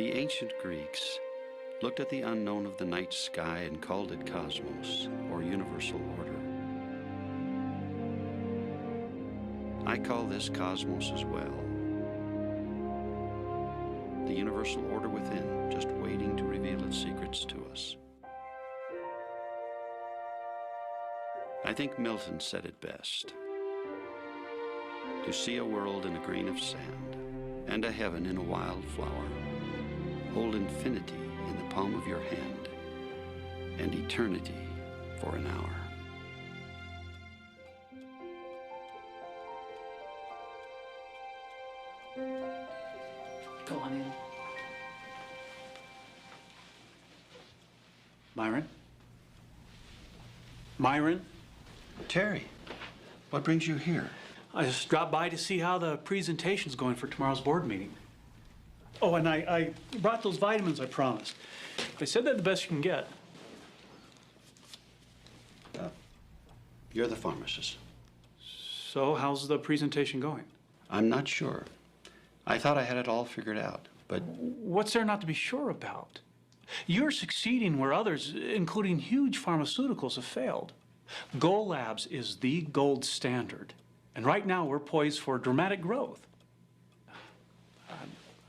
The ancient Greeks looked at the unknown of the night sky and called it cosmos, or universal order. I call this cosmos as well. The universal order within, just waiting to reveal its secrets to us. I think Milton said it best. To see a world in a grain of sand, and a heaven in a wild flower, hold infinity in the palm of your hand, and eternity for an hour. Go on in. Myron? Myron? Terry, what brings you here? I just dropped by to see how the presentation's going for tomorrow's board meeting. Oh, and I brought those vitamins I promised. They said they're the best you can get. You're the pharmacist. So how's the presentation going? I'm not sure. I thought I had it all figured out, but... What's there not to be sure about? You're succeeding where others, including huge pharmaceuticals, have failed. Goal Labs is the gold standard. And right now, we're poised for dramatic growth.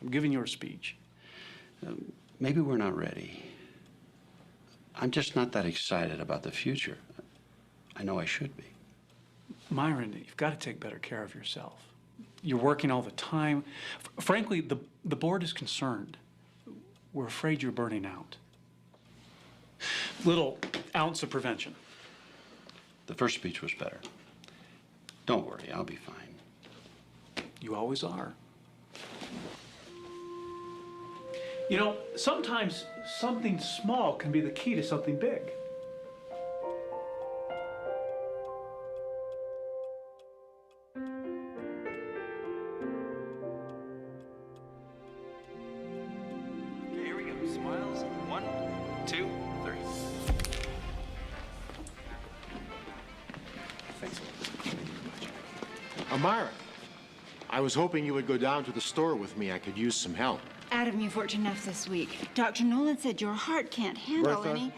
I'm giving you a speech. Maybe we're not ready. I'm just not that excited about the future. I know I should be. Myron, you've got to take better care of yourself. You're working all the time. Frankly, the board is concerned. We're afraid you're burning out. Little ounce of prevention. The first speech was better. Don't worry, I'll be fine. You always are. You know, sometimes something small can be the key to something big. Okay, here we go. Smiles. 1, 2, 3. Thanks. Myron, I was hoping you would go down to the store with me. I could use some help. Adam, you've worked enough this week. Dr. Nolan said your heart can't handle Bertha, any...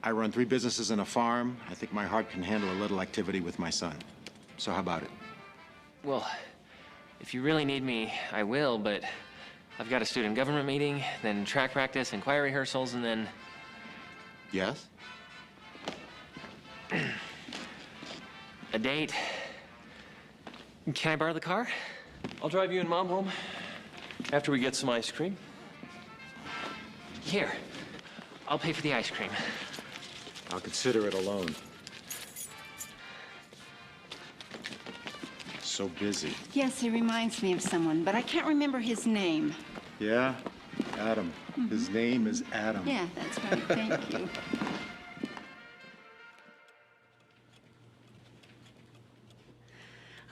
I run 3 businesses and a farm. I think my heart can handle a little activity with my son. So how about it? Well, if you really need me, I will, but I've got a student government meeting, then track practice and choir rehearsals, and then... Yes? a date. Can I borrow the car? I'll drive you and Mom home after we get some ice cream. Here, I'll pay for the ice cream. I'll consider it a loan. So busy. Yes, he reminds me of someone, but I can't remember his name. Yeah? Adam. His name is Adam. Yeah, that's right. Thank you.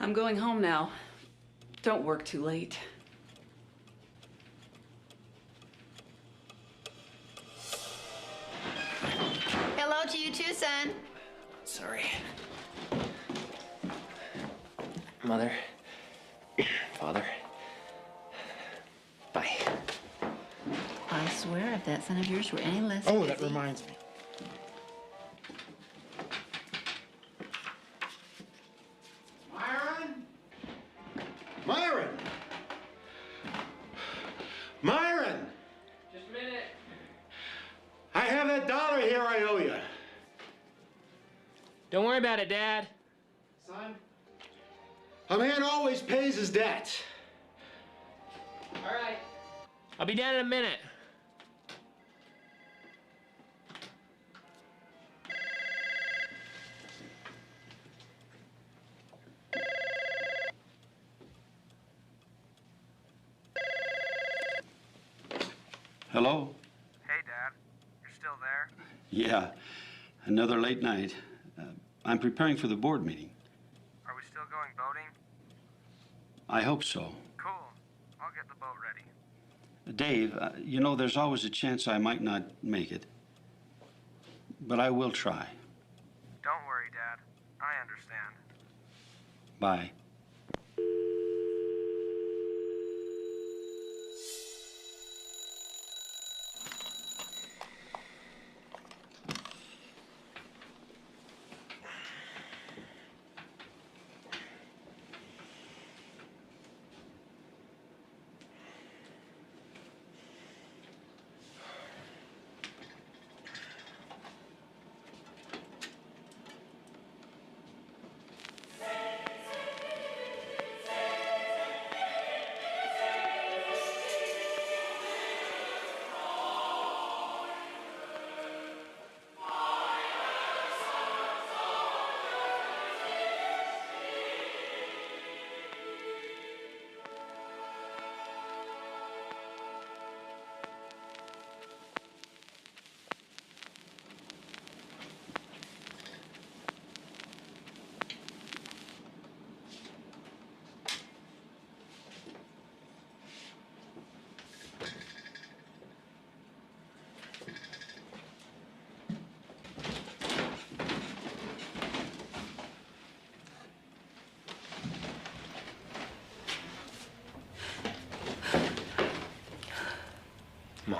I'm going home now. Don't work too late. Hello to you too, son. Sorry. Mother. Father. Bye. I swear if that son of yours were any less Oh, that busy- reminds me. Myron? Myron! Myron! Just a minute. I have that $1 here I owe you. Don't worry about it, Dad. Son, a man always pays his debt. All right. I'll be down in a minute. Hello? Hey, Dad. You're still there? Yeah, another late night. I'm preparing for the board meeting. Are we still going boating? I hope so. Cool. I'll get the boat ready. Dave, you know, there's always a chance I might not make it. But I will try. Don't worry, Dad. I understand. Bye.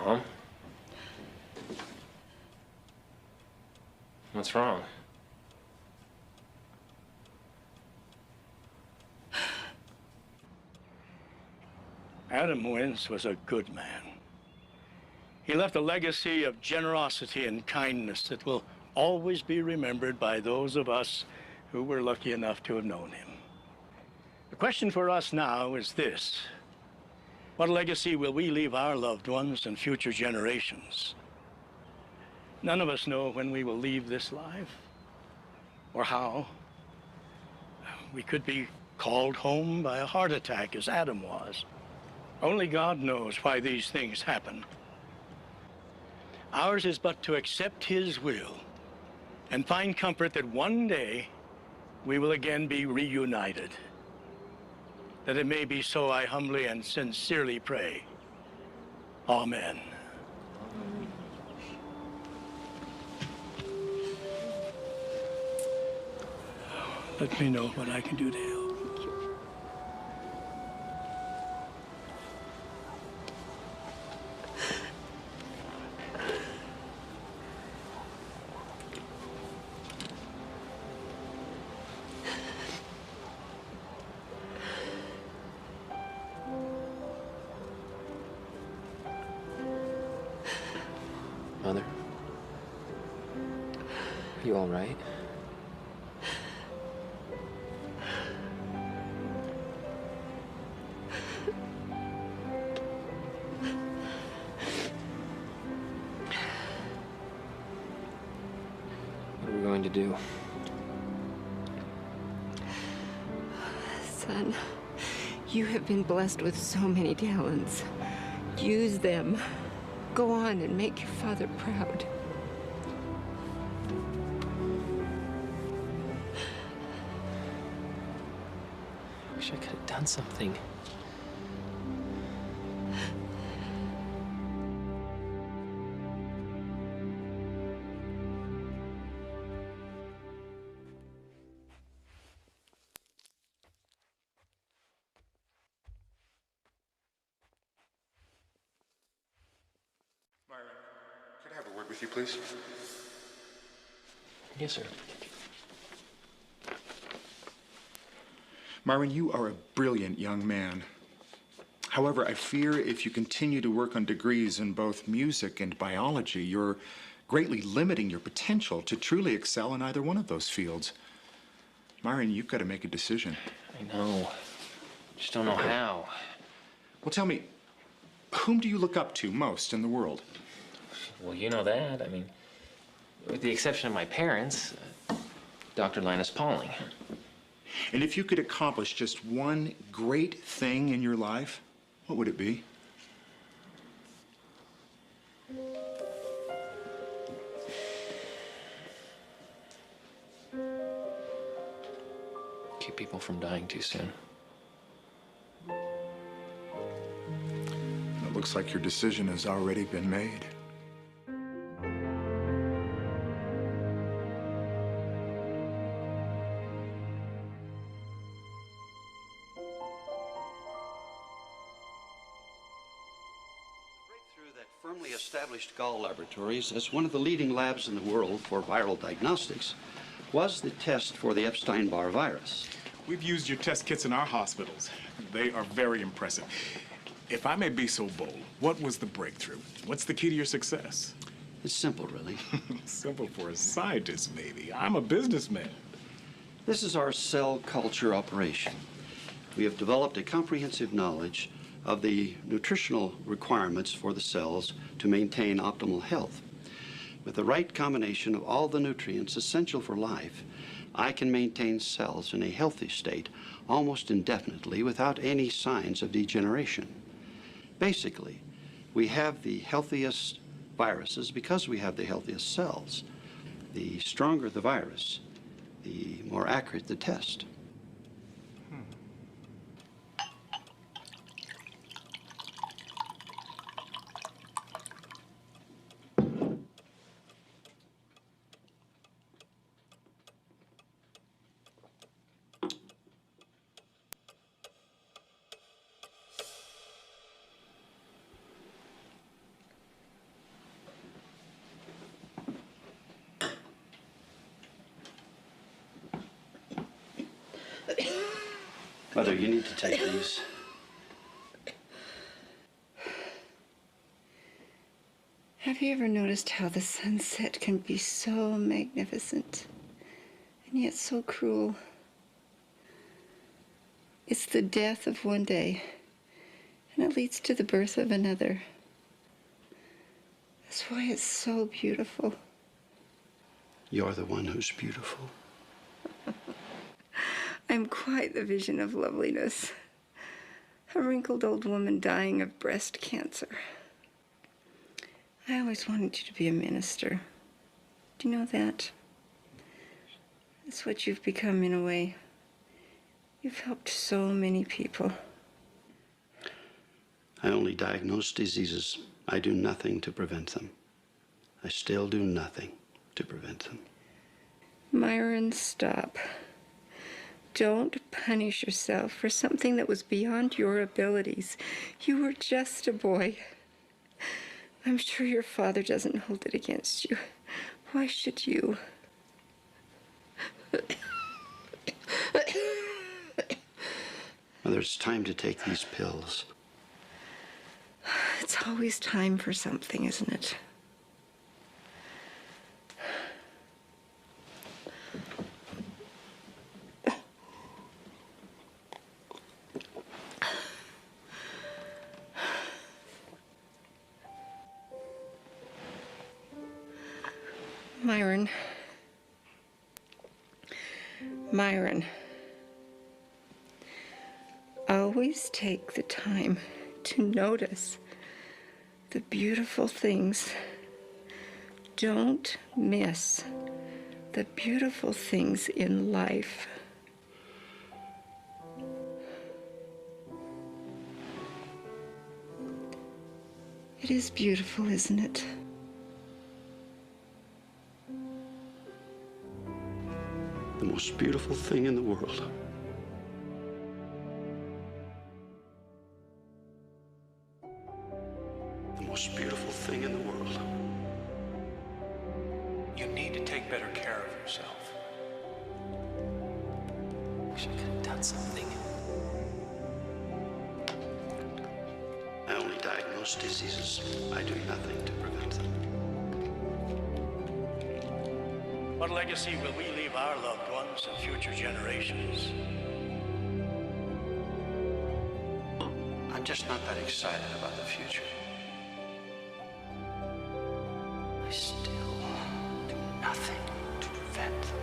Mom? What's wrong? Adam Wentz was a good man. He left a legacy of generosity and kindness that will always be remembered by those of us who were lucky enough to have known him. The question for us now is this: what legacy will we leave our loved ones and future generations? None of us know when we will leave this life or how. We could be called home by a heart attack, as Adam was. Only God knows why these things happen. Ours is but to accept his will and find comfort that one day we will again be reunited. That it may be so, I humbly and sincerely pray. Amen. Let me know what I can do to help. Mother? You all right? What are we going to do? Son, you have been blessed with so many talents. Use them. Go on and make your father proud. I wish I could have done something. Myron, could I have a word with you, please? Yes, sir. Myron, you are a brilliant young man. However, I fear if you continue to work on degrees in both music and biology, you're greatly limiting your potential to truly excel in either one of those fields. Myron, you've got to make a decision. I know. Just don't know how. Well, tell me, whom do you look up to most in the world? Well, you know that. I mean, with the exception of my parents, Dr. Linus Pauling. And if you could accomplish just one great thing in your life, what would it be? Keep people from dying too soon. It looks like your decision has already been made. Breakthrough that firmly established Gall Laboratories as one of the leading labs in the world for viral diagnostics was the test for the Epstein-Barr virus. We've used your test kits in our hospitals. They are very impressive. If I may be so bold, what was the breakthrough? What's the key to your success? It's simple, really. Simple for a scientist, maybe. I'm a businessman. This is our cell culture operation. We have developed a comprehensive knowledge of the nutritional requirements for the cells to maintain optimal health. With the right combination of all the nutrients essential for life, I can maintain cells in a healthy state almost indefinitely without any signs of degeneration. Basically, we have the healthiest viruses because we have the healthiest cells. The stronger the virus, the more accurate the test. Mother, you need to take these. Have you ever noticed how the sunset can be so magnificent and yet so cruel? It's the death of one day, and it leads to the birth of another. That's why it's so beautiful. You're the one who's beautiful. I'm quite the vision of loveliness. A wrinkled old woman dying of breast cancer. I always wanted you to be a minister. Do you know that? That's what you've become in a way. You've helped so many people. I only diagnose diseases. I do nothing to prevent them. I still do nothing to prevent them. Myron, stop. Don't punish yourself for something that was beyond your abilities. You were just a boy. I'm sure your father doesn't hold it against you. Why should you? Mother, it's time to take these pills. It's always time for something, isn't it? Myron. Myron. Always take the time to notice the beautiful things. Don't miss the beautiful things in life. It is beautiful, isn't it? The most beautiful thing in the world. The most beautiful thing in the world. You need to take better care of yourself. Wish I could have done something. I only diagnose diseases. I do nothing to prevent them. What legacy will we leave our loved ones and future generations? I'm just not that excited about the future. I still do nothing to prevent them.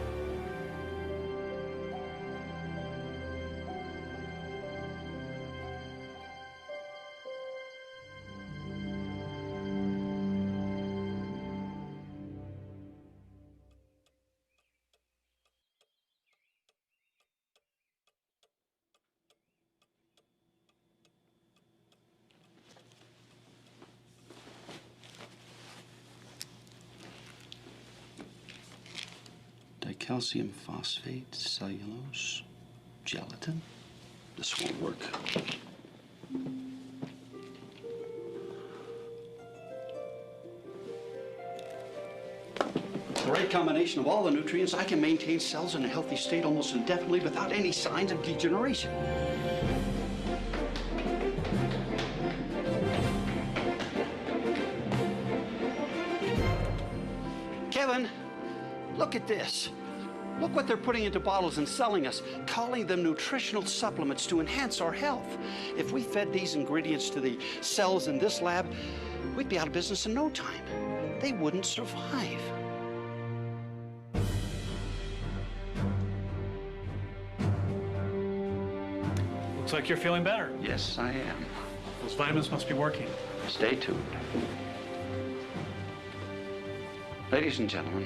Calcium phosphate, cellulose, gelatin. This won't work. The right combination of all the nutrients, I can maintain cells in a healthy state almost indefinitely without any signs of degeneration. Kevin, look at this. Look what they're putting into bottles and selling us, calling them nutritional supplements to enhance our health. If we fed these ingredients to the cells in this lab, we'd be out of business in no time. They wouldn't survive. Looks like you're feeling better. Yes, I am. Those vitamins must be working. Stay tuned. Ladies and gentlemen,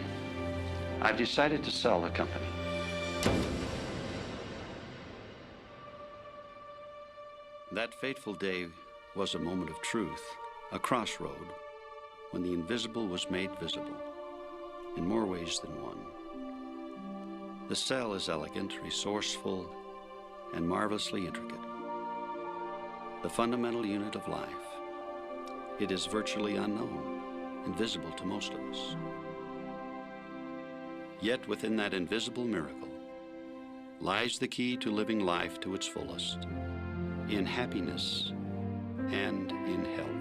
I've decided to sell the company. That fateful day was a moment of truth, a crossroad, when the invisible was made visible, in more ways than one. The cell is elegant, resourceful, and marvelously intricate. The fundamental unit of life. It is virtually unknown, invisible to most of us. Yet within that invisible miracle lies the key to living life to its fullest, in happiness and in health.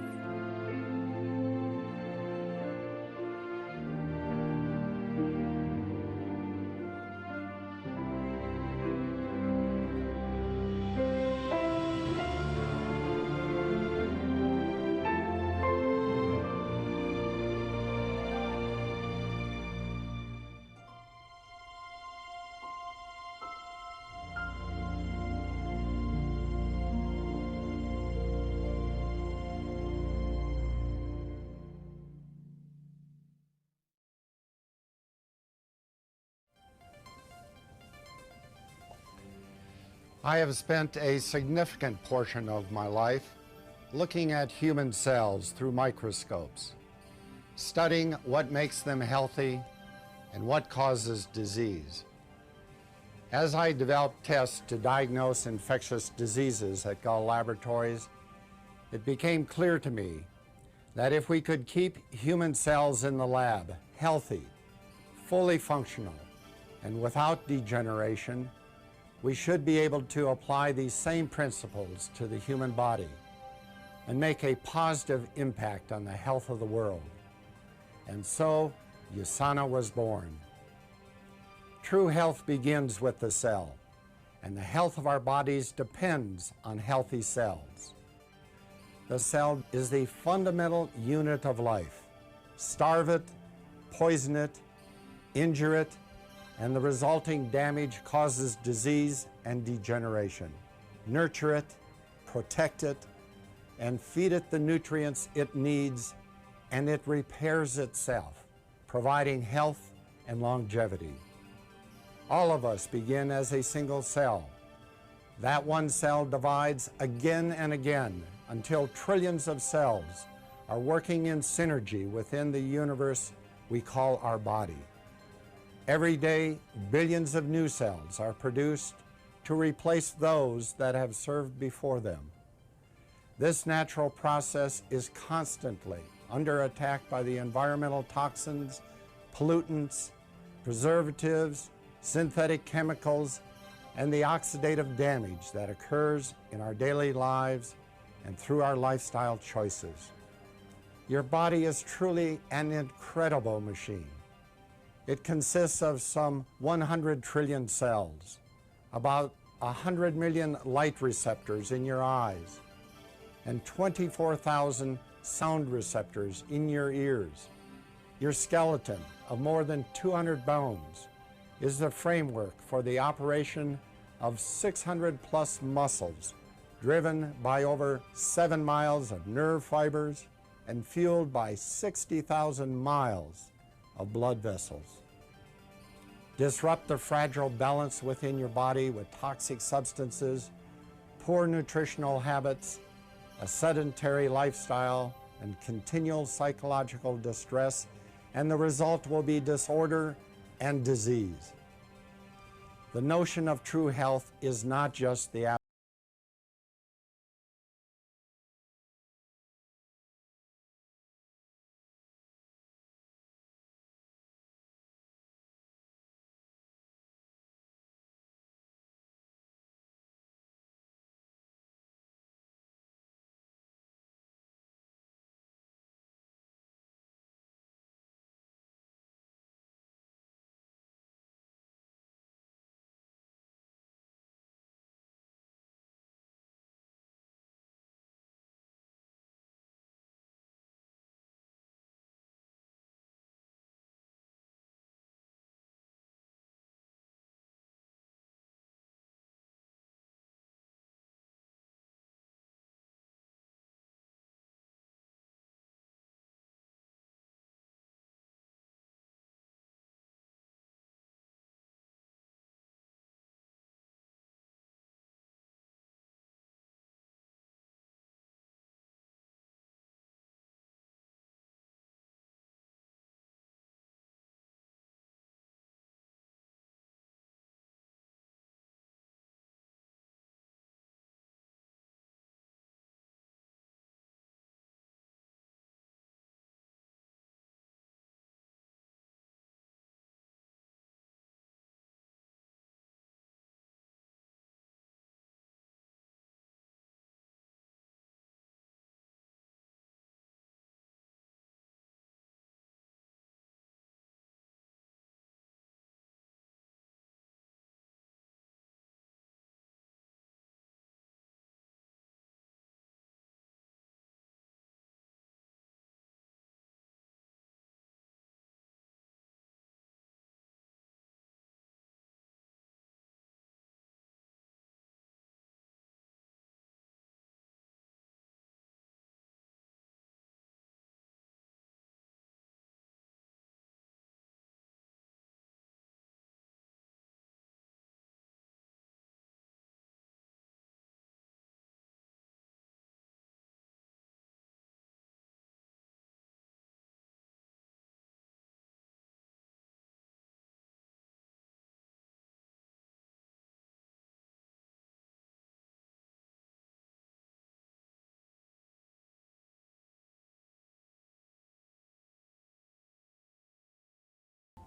I have spent a significant portion of my life looking at human cells through microscopes, studying what makes them healthy and what causes disease. As I developed tests to diagnose infectious diseases at Gull Laboratories, it became clear to me that if we could keep human cells in the lab healthy, fully functional, and without degeneration, we should be able to apply these same principles to the human body and make a positive impact on the health of the world. And so, USANA was born. True health begins with the cell, and the health of our bodies depends on healthy cells. The cell is the fundamental unit of life. Starve it, poison it, injure it, and the resulting damage causes disease and degeneration. Nurture it, protect it, and feed it the nutrients it needs, and it repairs itself, providing health and longevity. All of us begin as a single cell. That one cell divides again and again until trillions of cells are working in synergy within the universe we call our body. Every day, billions of new cells are produced to replace those that have served before them. This natural process is constantly under attack by the environmental toxins, pollutants, preservatives, synthetic chemicals, and the oxidative damage that occurs in our daily lives and through our lifestyle choices. Your body is truly an incredible machine. It consists of some 100 trillion cells, about 100 million light receptors in your eyes, and 24,000 sound receptors in your ears. Your skeleton of more than 200 bones is the framework for the operation of 600 plus muscles, driven by over 7 miles of nerve fibers and fueled by 60,000 miles of blood vessels. Disrupt the fragile balance within your body with toxic substances, poor nutritional habits, a sedentary lifestyle, and continual psychological distress, and the result will be disorder and disease. The notion of true health is not just the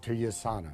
to USANA.